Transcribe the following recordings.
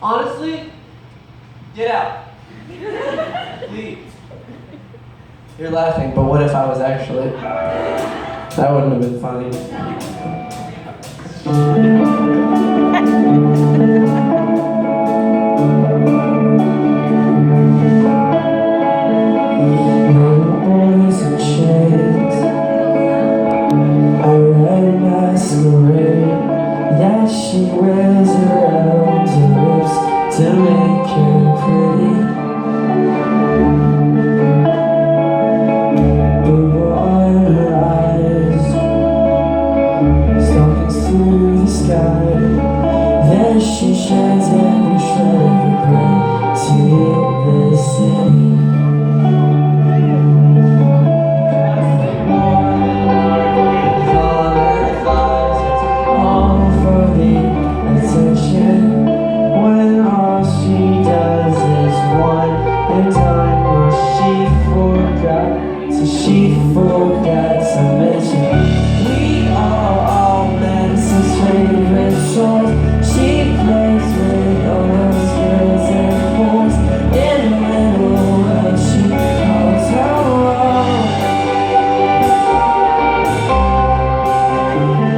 Honestly, get out. Leave. You're laughing, but what if I was actually? That wouldn't have been funny. Boys in chains, a red masquerade that she wears around her lips to make her pretty. Bubble on her eyes, stalking through the sky. Then she sheds every shred of her pride to hit the city. She forgot to mention we are all Madison's favorite songs. She plays with all those girls and boys in the middle world. She calls her own.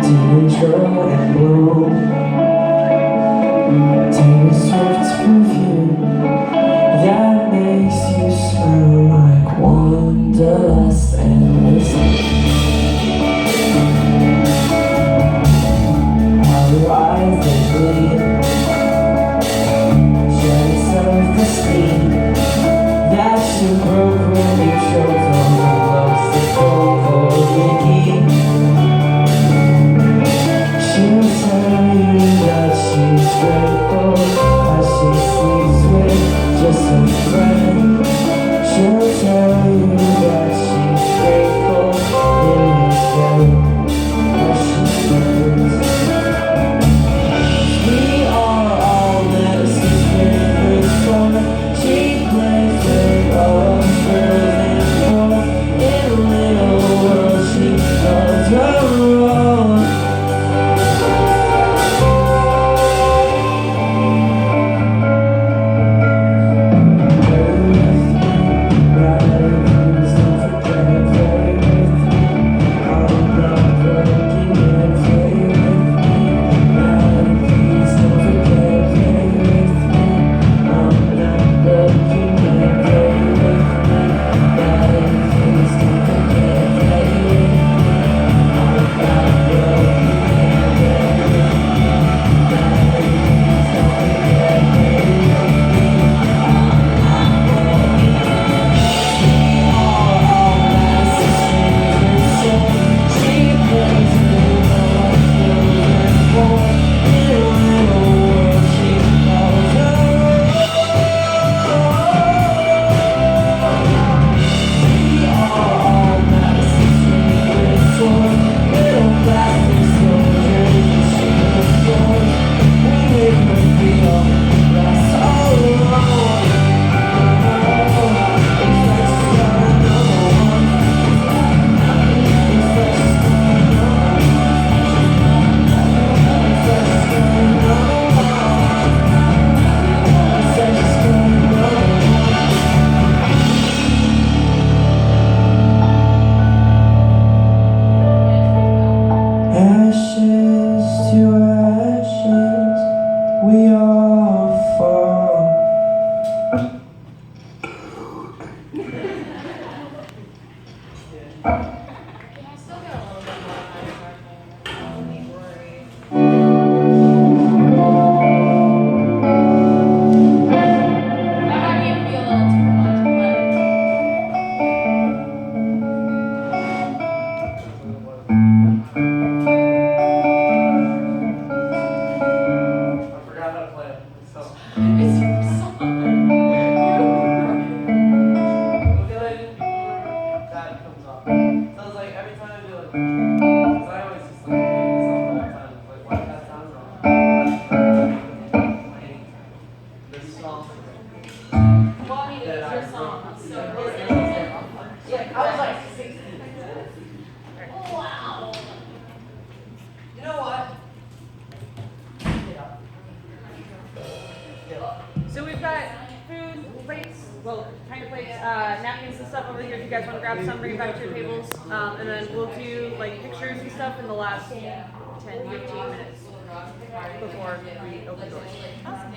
Teenage girl in blue, Taylor Swift's perfume that makes you smell like wanderlust endless. How her eyes they bleed, shedding self-esteem that she broke when you choked on the loves that go for Ricky. She'll tell you that she's grateful as she sleeps with just a friend. She'll tell you that she's grateful in the bed as she sleeps. We are all Madison's favorite song. She plays with all those girls and boys in a little world. She calls her own. Ashes to ashes, we all fall. I still got a little bit more on my part, don't be worried. That might even be a little too much, I forgot how to play it. So. but it's your song. Look at it before that comes off. little tiny plates, napkins and stuff over here if you guys want to grab some, bring it back to your tables. And then we'll do like pictures and stuff in the last 10, 15 minutes before we open doors. Awesome.